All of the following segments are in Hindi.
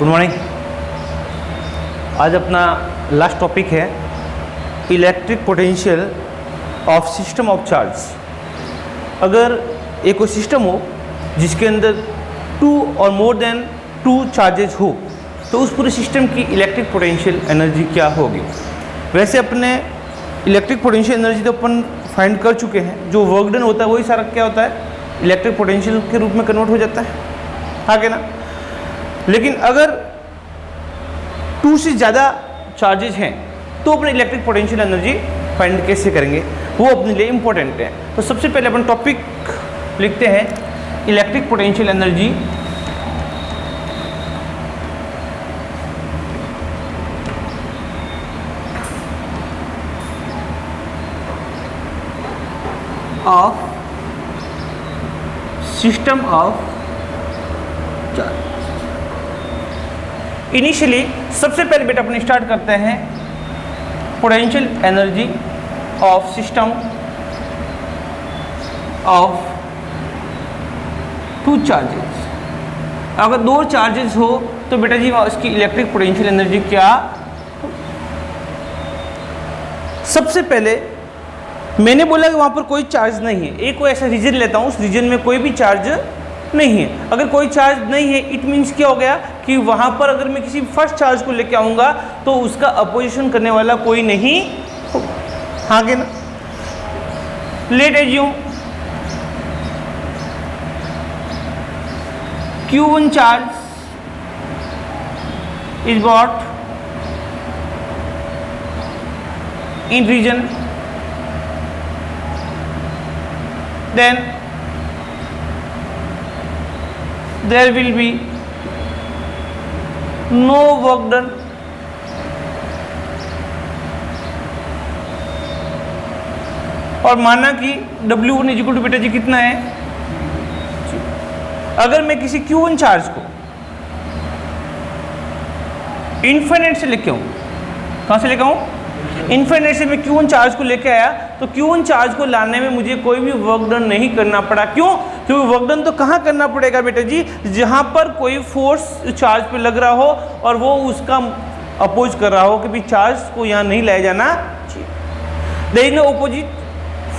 Good morning. आज अपना लास्ट टॉपिक है electric potential of system of charge. अगर एक कोई सिस्टम हो जिसके अंदर 2 और मोर देन 2 चार्जेज हो तो उस पूरे सिस्टम की इलेक्ट्रिक पोटेंशियल एनर्जी क्या होगी। वैसे अपने इलेक्ट्रिक पोटेंशियल एनर्जी तो अपन फाइंड कर चुके हैं, जो वर्क डन होता है वही सारा क्या होता है, इलेक्ट्रिक पोटेंशियल के रूप में कन्वर्ट हो जाता है, आगे ना। लेकिन अगर 2 से ज़्यादा चार्जेज हैं तो अपने इलेक्ट्रिक पोटेंशियल एनर्जी फाइंड कैसे करेंगे, वो अपने लिए इम्पोर्टेंट है। तो सबसे पहले अपन टॉपिक लिखते हैं electric potential energy of system of charge. Initially सबसे पहले बेटा अपन स्टार्ट करते हैं potential energy of system of 2 charges. अगर 2 चार्जेस हो तो बेटा जी उसकी इलेक्ट्रिक पोटेंशियल एनर्जी क्या। सबसे पहले मैंने बोला कि वहाँ पर कोई चार्ज नहीं है, एक कोई ऐसा रीजन लेता हूँ, उस रीजन में कोई भी चार्ज नहीं है। अगर कोई चार्ज नहीं है इट मीन्स क्या हो गया कि वहाँ पर अगर मैं किसी फर्स्ट चार्ज को लेके आऊँगा तो उसका अपोजिशन करने वाला कोई नहीं होगा, आगे ना। Let assume Q1 charge is bought in region, then there will be no work done और माना कि W1 इक्वल टू बेटा जी कितना है। अगर मैं किसी Q1 चार्ज को इन्फिनिट से लेके आऊँ, कहाँ से लेके आऊँ, इन्फिनिट से मैं Q1 चार्ज को लेके आया तो Q1 चार्ज को लाने में मुझे कोई भी वर्क डन नहीं करना पड़ा। क्यों? क्योंकि वर्क डन तो कहाँ करना पड़ेगा बेटा जी, जहाँ पर कोई फोर्स चार्ज पे लग रहा हो और वो उसका अपोज कर रहा हो कि भाई चार्ज को यहाँ नहीं लाया जाना चाहिए। There is no opposite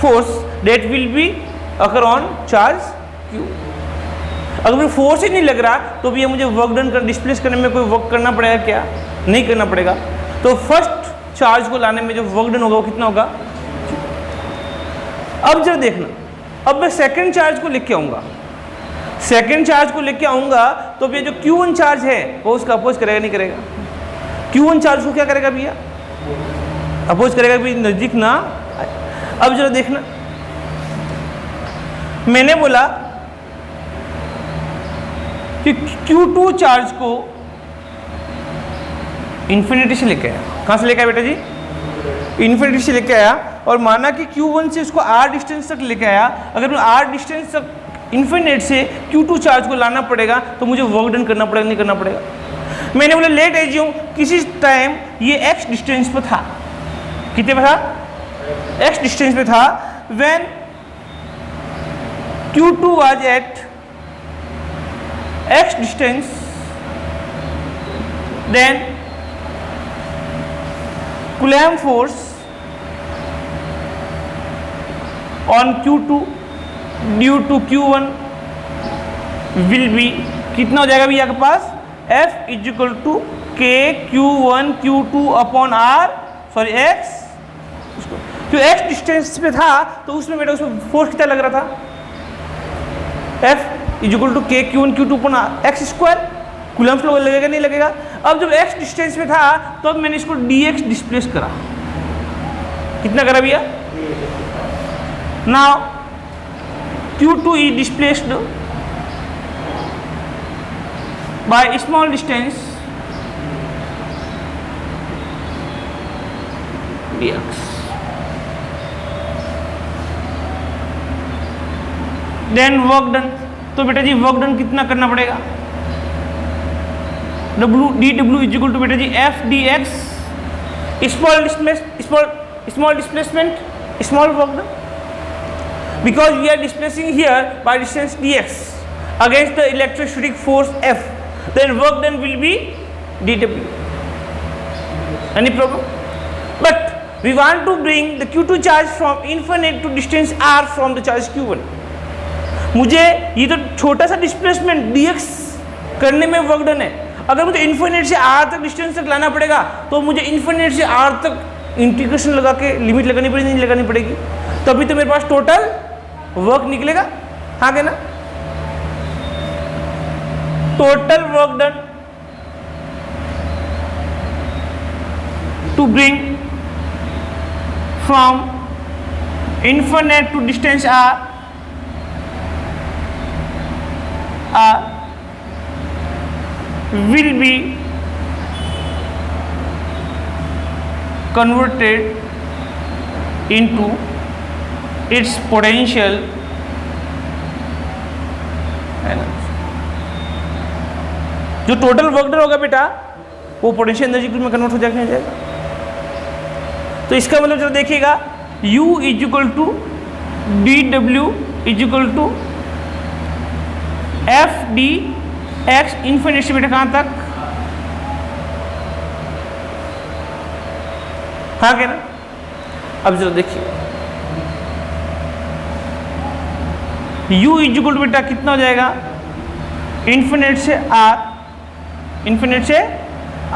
force that will be occur on charge Q। अगर फोर्स ही नहीं लग रहा तो भी मुझे वर्क डन कर डिस्प्लेस करने में कोई वर्क करना पड़ेगा क्या, नहीं करना पड़ेगा। तो फर्स्ट चार्ज को लाने में जो वर्क डन होगा वो कितना होगा। अब जब देखना, अब मैं सेकंड चार्ज को लेके आऊंगा, सेकंड चार्ज को लेके आऊंगा तो भैया जो Q1 चार्ज है वो उसका अपोज करेगा नहीं करेगा। Q1 चार्ज को क्या करेगा भैया, अपोज करेगा भी नजदीक ना। अब जरा देखना, मैंने बोला कि Q2 चार्ज को इन्फिनिटी से लेके आया, कहाँ से लेके आया बेटा जी, इन्फिनिटी से लेके आया और माना कि Q1 से उसको R डिस्टेंस तक लेके आया। अगर मैं R डिस्टेंस तक इन्फिनिट से Q2 चार्ज को लाना पड़ेगा तो मुझे वर्क डन करना पड़ेगा नहीं करना पड़ेगा। मैंने बोला लेट एज्यूम किसी टाइम ये X डिस्टेंस पे था, कितने पे था, X डिस्टेंस पे था। When Q2 was at X distance then Coulomb force on Q2 due to Q1 will be कितना हो जाएगा भैया आपके पास, F is equal to K Q1 Q2 upon R sorry X। जो X डिस्टेंस पे था तो उसमें बेटा उसमें फोर्स कितना लग रहा था, F is equal to K Q1 Q2 upon X square. Coulomb flow लगेगा नहीं लगेगा। अब जब x डिस्टेंस पे था तो अब मैंने इसको dx डिस्प्लेस करा, कितना करा भैया, now Q2 is displaced by small distance dx, then work done। तो बेटा जी वर्क डन कितना करना पड़ेगा, dw इज इक्वल टू बेटा जी F dx, small displacement, small work done, because we are displacing here by distance dx against the electrostatic force F। then work done will be dW. Any problem? But we want to bring the Q2 charge from infinite to distance r from the charge Q1. मुझे ये तो छोटा सा डिस्प्लेसमेंट dx करने में वर्क डन है, अगर मुझे इन्फिनिट से r तक डिस्टेंस तक लाना पड़ेगा तो मुझे इन्फिनिट से r तक इंटीग्रेशन लगा के लिमिट लगानी पड़ेगी, नहीं लगानी पड़ेगी? तभी तो मेरे पास टोटल वर्क निकलेगा। हाँ क्या ना? Total work done to bring from infinite to distance r will be converted into its potential energy। जो टोटल वर्क डन होगा बेटा वो पोटेंशियल एनर्जी में कन्वर्ट हो जाएगा। तो इसका मतलब जो देखिएगा U is equal to dW is equal to F D X infinite से बेटा कहाँ तक? हाँ क्या ना? अब जरा देखिए U इज इक्वल टू बेटा कितना हो जाएगा? इन्फिनिट से R, इन्फिनिट से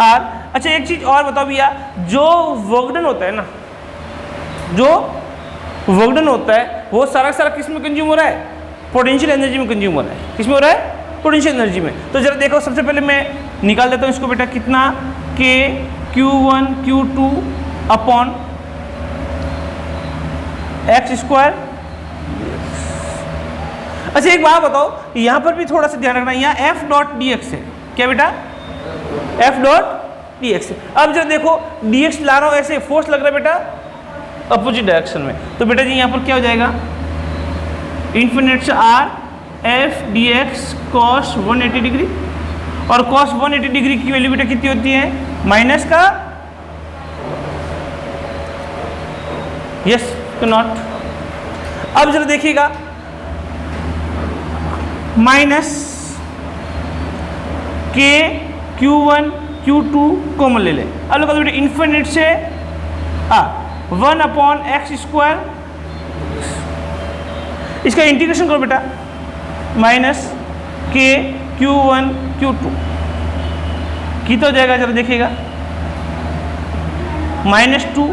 R। अच्छा एक चीज और बताओ भैया, जो वर्क डन होता है ना, जो वर्क डन होता है वो सारा सारा किस में कंज्यूम हो रहा है? पोटेंशियल एनर्जी में कंज्यूम हो रहा है। किस में हो रहा है? पोटेंशियल एनर्जी में। तो जरा देखो, सबसे पहले मैं निकाल देता हूँ इसको बेटा, कितना? K Q1 Q2 upon x square. अच्छा एक बात बताओ, यहाँ पर भी थोड़ा सा ध्यान रखना, यहाँ एफ डॉट डी एक्स है। क्या बेटा? F dot D x. अब जरा देखो डी एक्स ला रहा हूँ, ऐसे फोर्स लग रहा है बेटा अपोजिट डायरेक्शन में, तो बेटा जी यहाँ पर क्या हो जाएगा? इन्फिनिट से R F D x cos 180 degree, और कॉस 180 डिग्री की वैल्यू बेटा कितनी होती है? माइनस का, यस तो नॉट। अब जरा देखिएगा, माइनस के Q1 Q2 कॉमन ले लें। अब लोग बेटा इन्फिनिट से 1 अपॉन एक्स स्क्वायर, इसका इंटीग्रेशन करो बेटा, माइनस के Q1 Q2 कितना हो जाएगा? जरा देखिएगा, -2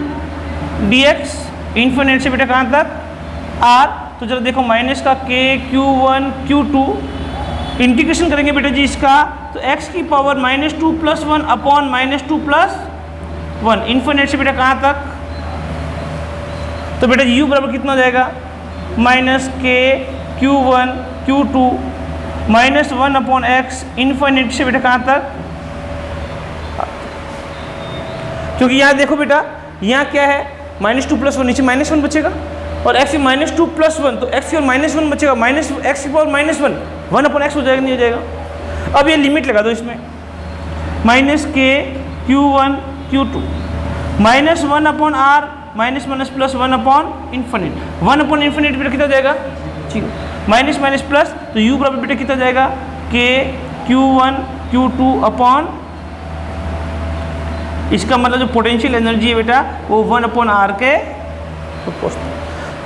dx इन्फिनिट से बेटा कहाँ तक? R। तो जरा देखो माइनस का के Q1 Q2 इंटीग्रेशन करेंगे बेटा जी इसका, तो x की पावर -2 + 1 अपॉन -2 + 1 इन्फिनिट से बेटा कहाँ तक? तो बेटा u बराबर कितना हो जाएगा? माइनस के Q1 Q2 -1 upon x infinite से बेटा कहाँ तक? क्योंकि यहाँ देखो बेटा, यहाँ क्या है? -2 + 1, नीचे -1 बचेगा, और x की -2 + 1, तो x की और -1 बचेगा, माइनस एक्स की पावर -1 1 अपॉन x हो जाएगा, नहीं हो जाएगा? अब ये लिमिट लगा दो इसमें, माइनस के Q1 Q2 -1 upon r minus + 1 upon infinite, 1 upon infinite बेटा कितना हो जाएगा? ठीक, माइनस माइनस प्लस, तो u बराबर बेटा कितना जाएगा? के Q1 Q2 अपॉन, इसका मतलब जो पोटेंशियल एनर्जी है बेटा वो 1 अपॉन r के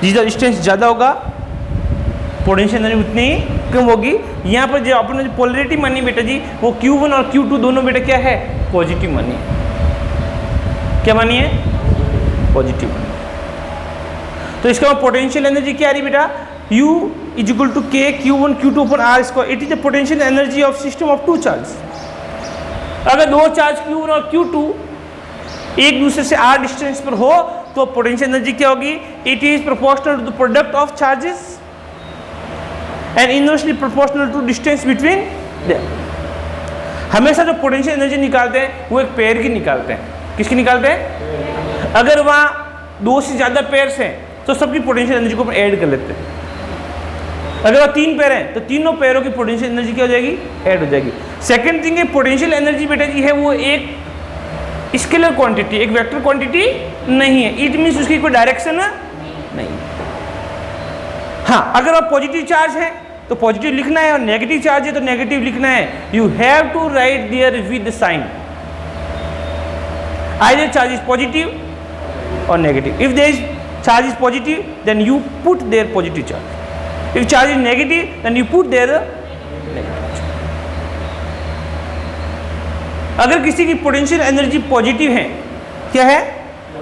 जितना डिस्टेंस ज़्यादा होगा पोटेंशियल एनर्जी उतनी ही कम होगी। यहाँ पर जो अपने जो पोलरिटी मानी बेटा जी, वो Q1 और Q2 दोनों बेटा क्या है? पॉजिटिव मानी है। क्या मानी है? पॉजिटिव मानी है। तो इसका पोटेंशियल एनर्जी क्या आ रही बेटा? U इज इक्वल टू के Q1 Q2 upon R square. It is the potential energy of system of 2 charge. अगर 2 चार्ज Q1 और Q2 एक दूसरे से r डिस्टेंस पर हो तो पोटेंशियल एनर्जी क्या होगी? It is proportional to the product of charges and inversely proportional to distance between them. हमेशा जो पोटेंशियल एनर्जी निकालते हैं वो एक पेयर की निकालते हैं। किसकी निकालते हैं? अगर वहाँ 2 से ज़्यादा पेयर्स हैं तो सबकी पोटेंशियल एनर्जी को ऐड कर लेते हैं। अगर वह 3 पेयर हैं तो तीनों पेयरों की पोटेंशियल एनर्जी क्या हो जाएगी? ऐड हो जाएगी। सेकेंड थिंग है, पोटेंशियल एनर्जी बेटा जी है वो एक स्केलर क्वांटिटी, एक वेक्टर क्वांटिटी नहीं है। इट मीन्स उसकी कोई डायरेक्शन नहीं। हाँ, अगर वह पॉजिटिव चार्ज है तो पॉजिटिव लिखना है, और नेगेटिव चार्ज है तो नेगेटिव लिखना है. You have to write there with sign. Either charge is positive और negative. If there is charge is positive then you put there positive charge. If charge is negative then you put there negative charge. अगर किसी की पोटेंशियल एनर्जी पॉजिटिव है, क्या है,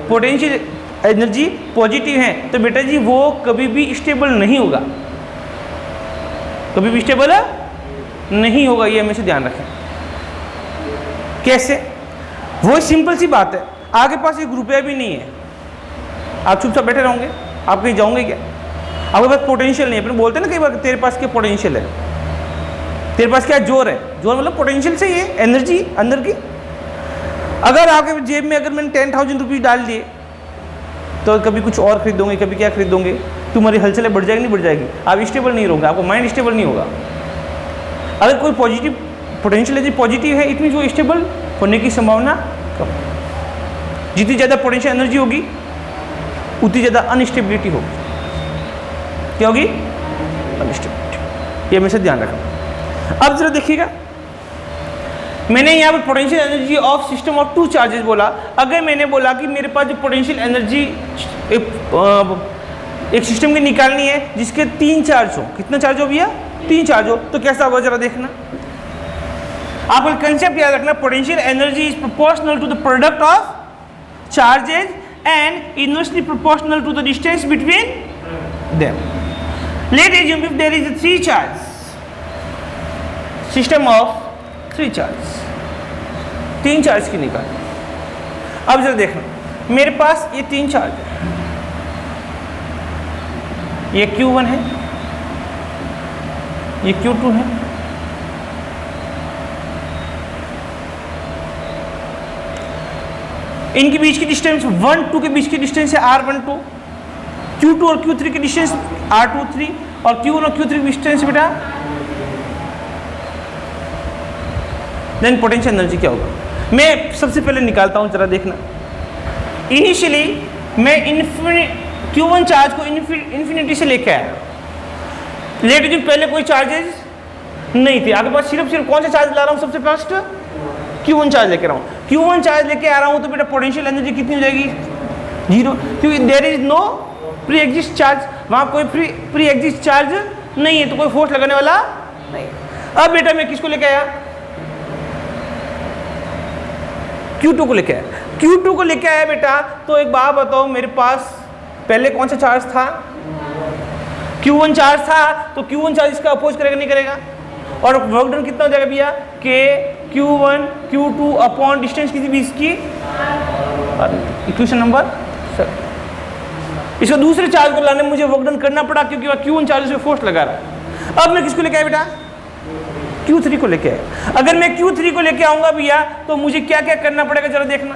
पोटेंशियल एनर्जी पॉजिटिव है, तो बेटा जी वो कभी भी स्टेबल नहीं होगा, कभी भी स्टेबल नहीं होगा. ये हमेशा ध्यान रखें. कैसे? वो सिंपल सी बात है. आपके पास एक रुपया भी नहीं है, आप चुपचाप बैठे रहोगे? आप कहीं जाओगे क्या? आपके पास पोटेंशियल नहीं है. अपने बोलते हैं ना कई बार, तेरे पास क्या पोटेंशियल है, तेरे पास क्या जोर है. जोर मतलब पोटेंशियल से ही है, एनर्जी अंदर की. अगर आपके जेब में अगर मैंने 10,000 रुपीज़ डाल दिए तो कभी कुछ और खरीदोगे, कभी क्या खरीदोगे, तुम्हारी हलचलें बढ़ जाएगी, नहीं बढ़ जाएगी, आप स्टेबल नहीं रहोगे, आपको माइंड स्टेबल नहीं होगा. अगर कोई पॉजिटिव पोटेंशियल एनर्जी पॉजिटिव है, इतनी जो स्टेबल होने की संभावना कम. जितनी ज़्यादा पोटेंशियल एनर्जी होगी उतनी ज़्यादा अनस्टेबिलिटी होगी. क्या होगी? अनस्टेबिलिटी. ये हमेशा ध्यान रखना. अब जरा देखिएगा, मैंने यहाँ पर potential energy of system of two charges बोला. अगर मैंने बोला कि मेरे पास जो पोटेंशियल एनर्जी एक सिस्टम की निकालनी है जिसके 3 चार्ज हो, कितना चार्ज हो भैया? 3 चार्ज हो, तो कैसा होगा जरा देखना. आपको कंसेप्ट याद रखना, potential energy is proportional to the product of charges and inversely proportional to the distance between them. Let assume if there is 3 charge system of 3 charge, 3 charge की निकाल. अब जरा देखना, मेरे पास ये 3 चार्ज है, ये Q1 है, ये Q2 है, इनके बीच की डिस्टेंस 1, 2 के बीच की डिस्टेंस है R12, Q2 और Q3 की डिस्टेंस R23, और Q1 और Q3 की डिस्टेंस बेटा. देन पोटेंशियल एनर्जी क्या होगा? मैं सबसे पहले निकालता हूं, जरा देखना. इनिशियली मैं Q1 चार्ज को इन्फिनिटी से लेके आया. लेट जो पहले कोई चार्जेस नहीं थे, आपके पास सिर्फ कौन सा चार्ज ला रहा हूं? सबसे फर्स्ट Q1 चार्ज लेके रहा हूं. Q1 चार्ज लेके आ रहा हूं तो बेटा पोटेंशियल एनर्जी कितनी हो जाएगी? 0, क्योंकि there is no pre exist charge. वहां कोई प्री एग्जिस्ट चार्ज नहीं है, तो कोई फोर्स लगाने वाला नहीं. अब बेटा मैं किसको लेके आया? Q2 को लेके आया. Q2 को लेके आया बेटा, तो एक बात बताओ, मेरे पास पहले कौन सा चार्ज था? Q1 चार्ज था, तो Q1 चार्ज इसका अपोज करेगा नहीं करेगा? और वर्क डन कितना हो जाएगा भैया? K Q1 Q2 upon distance किसी भी इसकी. Equation number 7. इसको दूसरे चार्ज को लाने में मुझे वर्क डन करना पड़ा, क्योंकि वह Q1 चार्ज से फोर्स लगा रहा है. अब मैं किसको लेके आया बेटा? Q3 को लेके आया. अगर मैं Q3 को लेके आऊंगा भैया, तो मुझे क्या क्या करना पड़ेगा जरा देखना.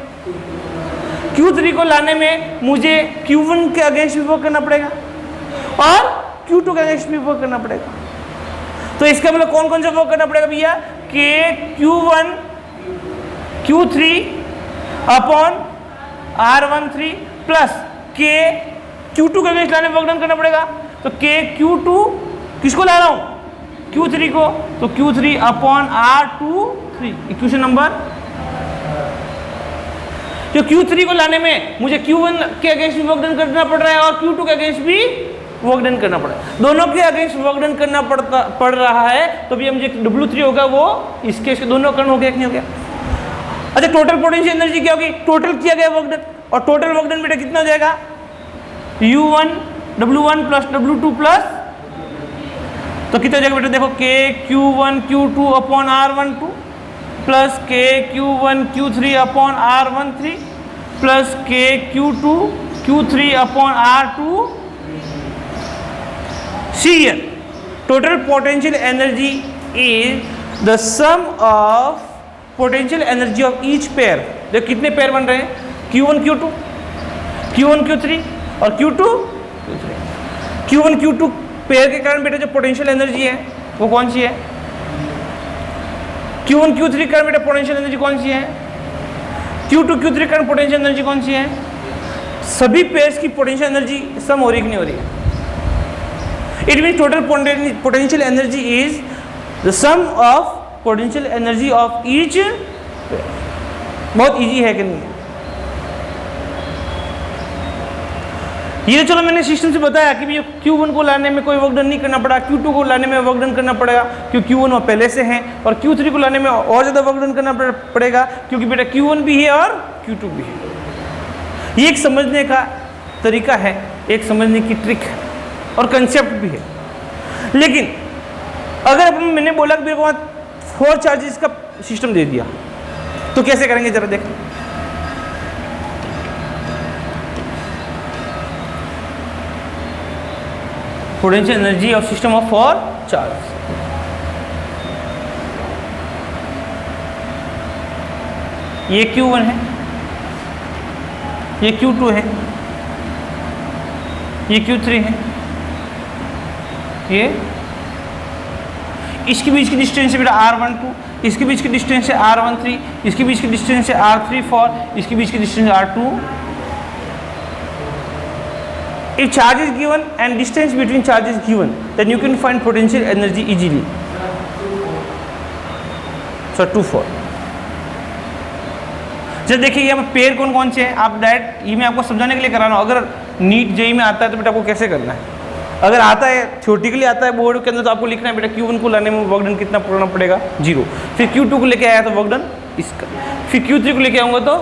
Q3 को लाने में मुझे Q1 के अगेंस्ट भी वर्क करना पड़ेगा और Q2 के अगेंस्ट भी वर्क करना पड़ेगा. तो इसका मतलब कौन कौन सा वर्क करना पड़ेगा भैया? K Q1 Q3 upon R13 plus K Q2 के अगेंस्ट लाने में वर्क डन करना पड़ेगा. तो K Q2 किसको ला रहा हूं? Q3 को, तो Q3 upon R23. Equation number. जो Q3 को लाने में मुझे Q1 के अगेंस्ट भी वर्क डन करना पड़ रहा है और Q2 के अगेंस्ट भी वर्क डन करना पड़ रहा है. दोनों के अगेंस्ट वर्क डन करना पड़ रहा है, तो भी मुझे W3 होगा, वो इसके दोनों कर्ण हो गया कि नहीं हो गया? अच्छा, टोटल पोटेंशियल एनर्जी क्या होगी? टोटल किया गया वर्क डन, और टोटल वर्क डन बेटा कितना हो जाएगा? U1 W1 plus W2 plus, तो कितना हो जाएगा बेटा? देखो K Q1 Q2 upon R12 plus K Q1 Q3 upon R13 plus K Q2 Q3 upon R2. See here, total potential energy is the sum of potential energy of each pair. देखो कितने पेयर बन रहे हैं? Q1 Q2, Q1 Q3 और Q2 Q3. Q1 Q2 pair के कारण बेटा जो पोटेंशियल एनर्जी है वो कौन सी है? Q1 Q3 के कारण बेटा पोटेंशियल एनर्जी कौन सी है? Q2 Q3 के कारण पोटेंशियल एनर्जी कौन सी है? सभी पेयर्स की पोटेंशियल एनर्जी सम हो रही कि नहीं हो रही है? It means total potential energy is the sum of potential energy of each pair. बहुत इजी है कि नहीं? ये चलो मैंने सिस्टम से बताया कि ये Q1 को लाने में कोई वर्क डन नहीं करना पड़ा, Q2 को लाने में वर्क डन करना पड़ेगा क्योंकि Q1 वो पहले से है, और Q3 को लाने में और ज़्यादा वर्क डन करना पड़ेगा क्योंकि बेटा Q1 भी है और Q2 भी है। ये एक समझने का तरीका है, एक समझने की ट्रिक है और कंसेप्ट भी है। लेकिन अगर मैंने बोला कि मेरे को 4 चार्जेस का सिस्टम दे दिया तो कैसे करेंगे जरा देखें। Potential energy of system of 4 charge, ये Q1 है, ये Q2 है, ये Q3 है, ये इसके बीच की डिस्टेंस है बेटा R12, इसके बीच की डिस्टेंस है R13, इसके बीच की डिस्टेंस है R34, इसके बीच की डिस्टेंस है R2। If charge is given and distance between charges given, then you can find potential energy easily. So 2 4. जब देखिए यहाँ पे पेयर कौन कौन से हैं, आप डायरेक्ट ये मैं आपको समझाने के लिए करा रहा हूँ। अगर नीट जेई में आता है तो बेटा आपको कैसे करना है, अगर आता है थियोरेटिकली आता है बोर्ड के अंदर तो आपको लिखना है बेटा Q1 को लाने में वर्क डन कितना करना पड़ेगा 0, फिर Q2 को लेके आया तो वर्क डन इसका, फिर Q3 को लेके आऊँगा तो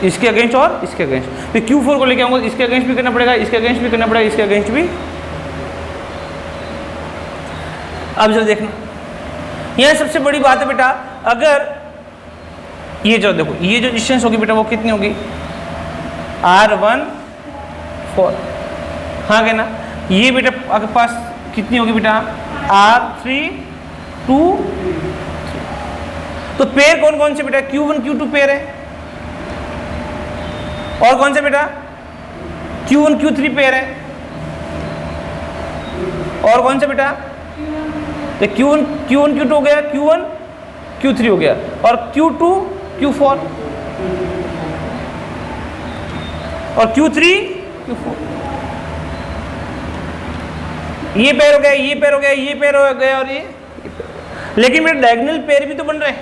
इसके अगेंस्ट और इसके अगेंस्ट, फिर Q4 को लेके आऊँगा तो इसके अगेंस्ट भी करना पड़ेगा, इसके अगेंस्ट भी करना पड़ेगा, इसके अगेंस्ट भी। अब जरा देखना यह सबसे बड़ी बात है बेटा, अगर ये जो देखो ये जो डिस्टेंस होगी बेटा वो कितनी होगी R14, हाँ क्या ना, ये बेटा आपके पास कितनी होगी बेटा R32। तो पेयर कौन कौन से बेटा Q1 Q2 पेयर है, और कौन से बेटा Q1 Q3 पेयर है, और कौन से बेटा तो Q1 Q2 हो गया, Q1 Q3 हो गया, और Q2 Q4 और Q3 Q4। ये पेयर हो गया, ये पेयर हो गया, ये पेयर हो गया और ये लेकिन मेरे डायगोनल पेयर भी तो बन रहे हैं।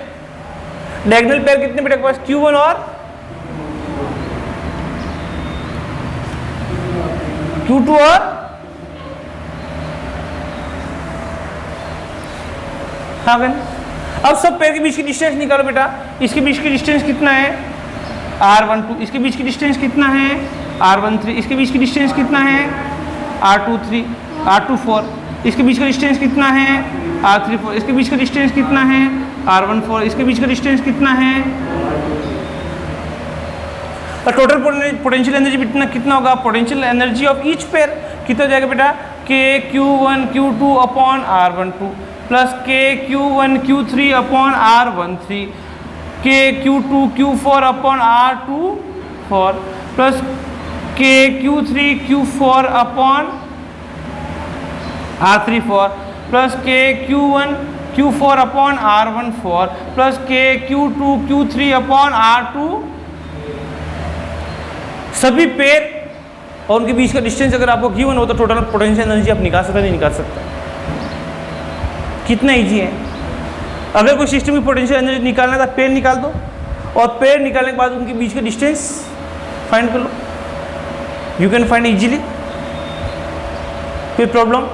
डायगोनल पेयर कितने बेटा के पास Q1 और Q2 और हाँ गन। अब सब पेयर के बीच की डिस्टेंस निकालो बेटा, इसके बीच की डिस्टेंस कितना है R12, इसके बीच की डिस्टेंस कितना है R13, इसके बीच की डिस्टेंस कितना है R23 R24, इसके बीच का डिस्टेंस कितना है R34, इसके बीच का डिस्टेंस कितना है R14, इसके बीच का डिस्टेंस कितना है, और टोटल पोटेंशियल एनर्जी कितना होगा, potential energy of each pair कितना हो जाएगा बेटा KQ1 Q2 upon R12 plus KQ1 Q3 upon R13 KQ2 Q4 upon R24 plus KQ3 Q4 upon R34 plus KQ1 Q4 upon R14 plus KQ2 Q3 upon R2। सभी पेयर और उनके बीच का डिस्टेंस अगर आपको गिवन हो तो टोटल पोटेंशियल एनर्जी आप निकाल सकते नहीं निकाल सकते। कितना इजी है, अगर कोई सिस्टम की पोटेंशियल एनर्जी निकालना था पेयर निकाल दो और पेयर निकालने के बाद उनके बीच का डिस्टेंस फाइंड कर लो, यू कैन फाइंड इजीली। कोई प्रॉब्लम?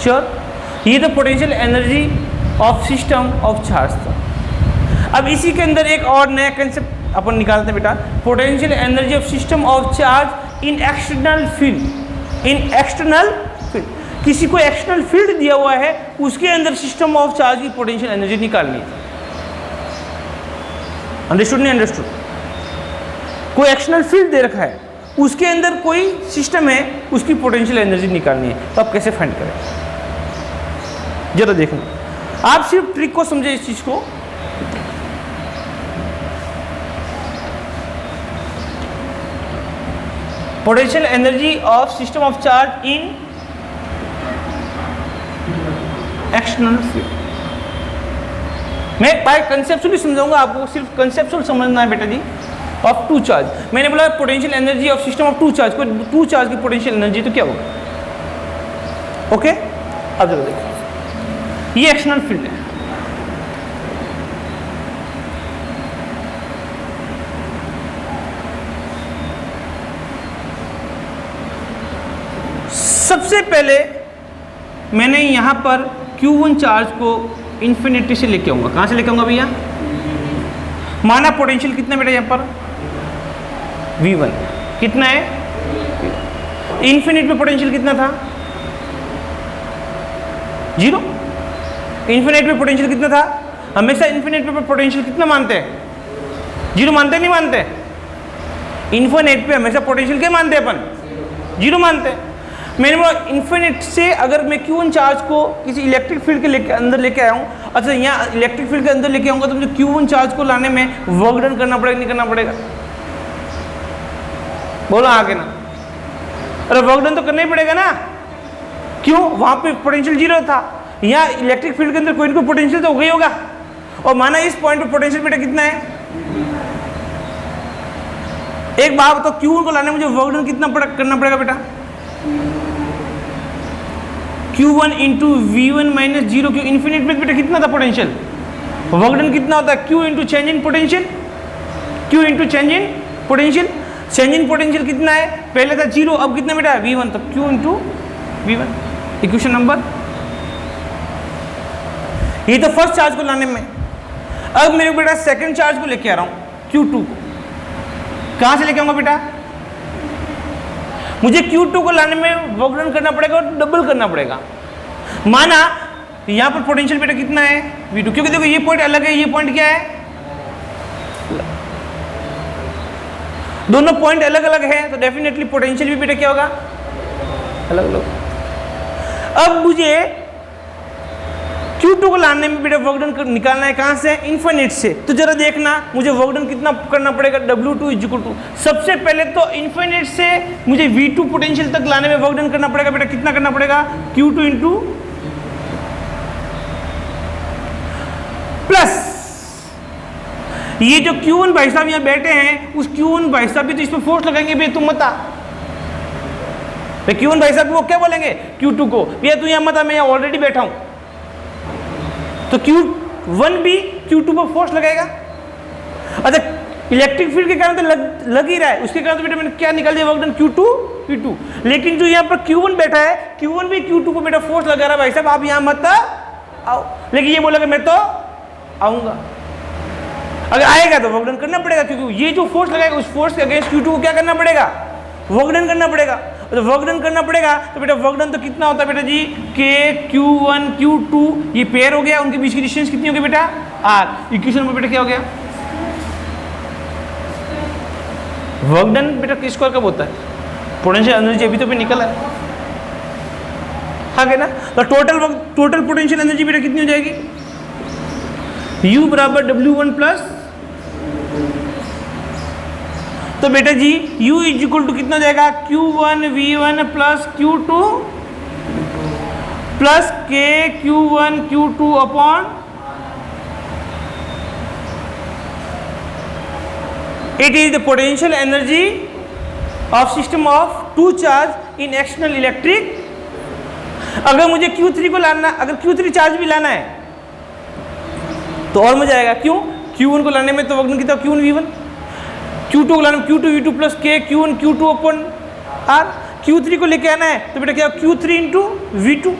श्योर। ये तो potential energy of system of charge था। अब इसी के अंदर एक और नया कंसेप्ट अपन निकालते हैं बेटा, potential energy of system of charge in external field. In external field, किसी को एक्सटर्नल फील्ड दिया हुआ है उसके अंदर सिस्टम ऑफ चार्ज की पोटेंशियल एनर्जी निकालनी है। अंडरस्टूड नहीं अंडरस्टूड? कोई एक्सटर्नल फील्ड दे रखा है उसके अंदर कोई सिस्टम है उसकी पोटेंशियल एनर्जी निकालनी है, तो आप कैसे फाइंड करें जरा देखना। आप सिर्फ ट्रिक को समझे इस चीज को। Potential energy of system of charge in external field, मैं बाय कंसेप्चुअली समझाऊंगा आपको, सिर्फ कंसेप्चुअल समझना है बेटा जी। Of two charge. मैंने बोला potential energy of system of two charge, कोई टू चार्ज की पोटेंशियल एनर्जी तो क्या होगा? ओके, अब जरा देखो, ये एक्सटर्नल फील्ड है। सबसे पहले मैंने यहां पर Q1 चार्ज को इन्फिनिटी से लेके आऊंगा। कहां से लेके आऊंगा भैया? माना पोटेंशियल कितना बेटा यहां पर V1 कितना है, इन्फिनिट पे पोटेंशियल कितना था? 0। इन्फिनिट पे पोटेंशियल कितना था? हमेशा इन्फिनिट पे पोटेंशियल कितना मानते हैं? 0 मानते नहीं मानते? इन्फिनिट पे हमेशा पोटेंशियल क्या मानते हैं अपन? 0 मानते हैं। मैंने बोला इन्फिनिट से अगर मैं Q1 चार्ज को किसी इलेक्ट्रिक फील्ड के अंदर लेके आया हूँ, अच्छा यहाँ इलेक्ट्रिक फील्ड के अंदर लेके आऊँगा तो मुझे Q1 चार्ज को लाने में वर्क डन करना पड़ेगा नहीं करना पड़ेगा? बोलो आगे ना। अरे वर्क डन तो करना ही पड़ेगा ना, क्यों? वहाँ पे पोटेंशियल 0 था, यहाँ इलेक्ट्रिक फील्ड के अंदर कोई ना कोई पोटेंशियल तो हो गई होगा। और माना इस पॉइंट पे पोटेंशियल बेटा कितना है? एक बात तो Q1 को लाने में मुझे वर्क डन कितना करना पड़ेगा बेटा? Q1 इंटू V1 माइनस 0, क्यों इन्फिनिट में बेटा कितना था पोटेंशियल? वर्क डन कितना होता है? Q into change in potential, Q into change in potential. Change in potential कितना है? पहले था 0, अब कितना बेटा? V1, तो Q into V1। Equation number, ये तो फर्स्ट चार्ज को लाने में। अब मेरे बेटा सेकंड चार्ज को लेके आ रहा हूं, Q2 को। कहां से लेके आऊंगा बेटा? मुझे Q2 को लाने में वर्क डन करना पड़ेगा और डबल करना पड़ेगा। माना यहां पर पोटेंशियल बेटा कितना है? V2, क्योंकि देखो ये पॉइंट अलग है, ये पॉइंट क्या है? दोनों पॉइंट अलग अलग है, तो डेफिनेटली पोटेंशियल भी बेटा क्या होगा? अलग अलग। अब मुझे Q2 को लाने में बेटा वर्क डन निकालना है कहां से? इन्फिनिट से। तो जरा देखना मुझे वर्क डन कितना करना पड़ेगा? W2 इज इक्वल टू, सबसे पहले तो इन्फिनिट से मुझे V2 पोटेंशियल तक लाने में वर्क डन करना पड़ेगा बेटा, कितना करना पड़ेगा? Q2 इंटू प्लस ये जो Q1 भाई साहब यहाँ बैठे हैं, उस Q1 भाई साहब भी तो इस पर फोर्स लगाएंगे भैया, तुम मत आ। Q1 भाई साहब वो क्या बोलेंगे Q2 को? भैया तू यहाँ मत आ, मैं यहाँ ऑलरेडी बैठा हूं। तो Q1 भी Q2 पर फोर्स लगाएगा। अच्छा इलेक्ट्रिक फील्ड के कारण तो लग ही रहा है, उसके कारण तो बेटा मैंने क्या निकाल दिया? Work done Q2 P2। लेकिन जो यहाँ पर Q1 बैठा है, Q1 भी Q2 को बेटा फोर्स लगा रहा है, भाई साहब आप यहाँ मत आओ। लेकिन ये बोलेगा मैं तो आऊंगा। अगर आएगा तो वर्क डन करना पड़ेगा, क्योंकि ये जो फोर्स लगाएगा उस फोर्स के अगेंस्ट Q2 को क्या करना पड़ेगा? वर्क डन करना पड़ेगा। तो वर्क डन करना पड़ेगा तो बेटा वर्क डन तो कितना होता है बेटा जी? K Q1 Q2, ये पेयर हो गया, उनके बीच की डिस्टेंस कितनी हो गई बेटा? R। इक्वेशन में बेटा क्या हो गया? वर्क डन बेटा किस स्क्वायर कब होता है? पोटेंशियल एनर्जी अभी तो भी निकला है, हाँ क्या ना? तो टोटल पोटेंशियल एनर्जी बेटा कितनी हो जाएगी? U बराबर W1 प्लस, तो बेटा जी U इज इक्वल टू कितना जाएगा? Q1 V1 plus Q2 plus K Q1 Q2 upon, it is the potential energy of system of two charge in external electric. अगर मुझे Q3 को लाना, अगर Q3 चार्ज भी लाना है तो और मजा आएगा। क्यों? Q1 को लाने में तो वर्क डन कितना? Q1 V1, Q2 को लाने में Q2 V2 plus K Q1 Q2 अपन R। Q3 को लेके आना है तो बेटा क्या? Q3 into V2।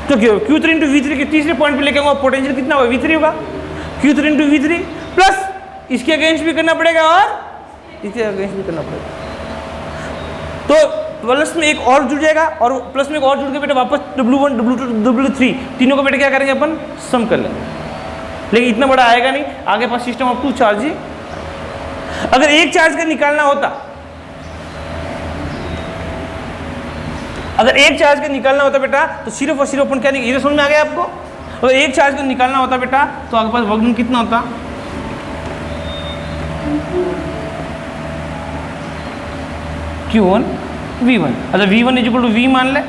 तो क्या? Q3 इंटू V3 के तीसरे पॉइंट पे लेके आऊंगा, पोटेंशियल कितना होगा? V3 होगा। Q3 इंटू V3 प्लस इसके अगेंस्ट भी करना पड़ेगा और इसके अगेंस्ट भी करना पड़ेगा, तो प्लस में एक और जुड़ जाएगा और प्लस में एक और जुड़ के बेटा वापस W1 W2 W3 तीनों को बेटा क्या करेंगे अपन? सम कर लेंगे। लेकिन इतना बड़ा आएगा नहीं, आगे पास सिस्टम ऑफ टू चार्ज ही। अगर एक चार्ज का निकालना होता, अगर एक चार्ज का निकालना होता बेटा तो सिर्फ और सिर्फ अपन क्या निकाल, ये समझ में आ गया आपको? अगर एक चार्ज का निकालना होता बेटा तो आपके पास वर्क डन कितना होता? Q1 V1। अच्छा V1 is equal to V मान ले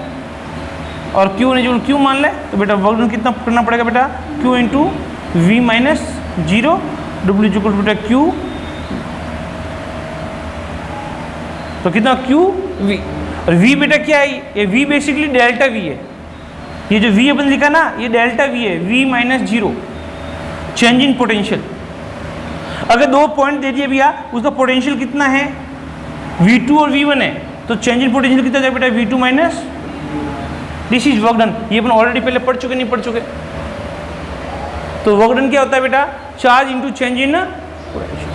और Q1 is equal to Q मान ले, तो बेटा वर्क डन कितना करना पड़ेगा बेटा? Q into V minus 0, W is equal to बेटा Q तो कितना क्यू वी, और वी बेटा क्या है, ये वी बेसिकली डेल्टा वी है। ये जो वी अपन लिखा ना, ये डेल्टा वी है, V minus zero, change in potential. अगर दो पॉइंट दे दिए भैया, उसका पोटेंशियल कितना है, V2 और V1 है, तो चेंज इन पोटेंशियल कितना जाए बेटा, V2 minus, this is work done. ये अपन ऑलरेडी पहले पढ़ चुके, नहीं पढ़ चुके? तो वर्क डन क्या होता है बेटा, charge into change in potential.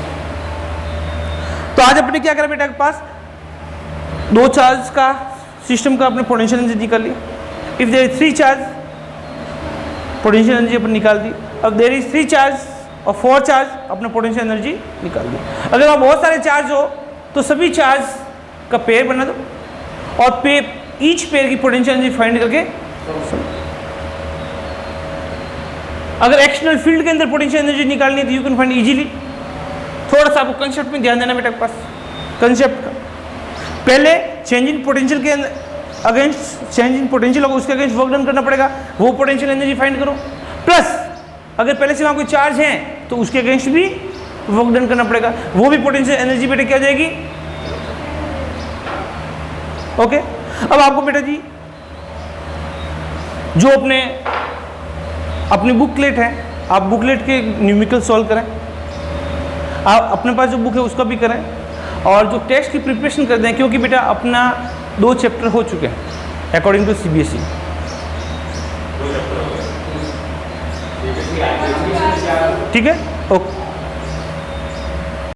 तो आज अपने क्या करा बेटा के पास, दो चार्ज का सिस्टम का अपने पोटेंशियल एनर्जी निकाल ली। If there is 3 charge, potential energy अपन निकाल दी। अब देयर इज 3 चार्ज और 4 चार्ज, अपना पोटेंशियल एनर्जी निकाल दी। अगर वहाँ बहुत सारे चार्ज हो तो सभी चार्ज का पेयर बना दो और ईच पेयर की पोटेंशियल एनर्जी फाइंड करके। अगर एक्सटर्नल फील्ड के अंदर पोटेंशियल एनर्जी निकालनी है तो यू कैन फाइंड इजीली। थोड़ा सा आपको कंसेप्ट में ध्यान देना बेटा के पास, कंसेप्ट का पहले चेंज इन पोटेंशियल के अगेंस्ट, चेंज इन पोटेंशियल होगा उसके अगेंस्ट वर्क डन करना पड़ेगा, वो पोटेंशियल एनर्जी फाइंड करो। प्लस अगर पहले से वहाँ कोई चार्ज है तो उसके अगेंस्ट भी वर्क डन करना पड़ेगा, वो भी पोटेंशियल एनर्जी बेटा क्या हो जाएगी। ओके, अब आपको बेटा जी जो अपनी बुकलेट है, आप बुकलेट के न्यूमेरिकल सॉल्व करें, आप अपने पास जो बुक है उसका भी करें, और जो टेस्ट की प्रिपरेशन कर दें, क्योंकि बेटा अपना 2 चैप्टर हो चुके हैं अकॉर्डिंग टू CBSE। ठीक है, ओके।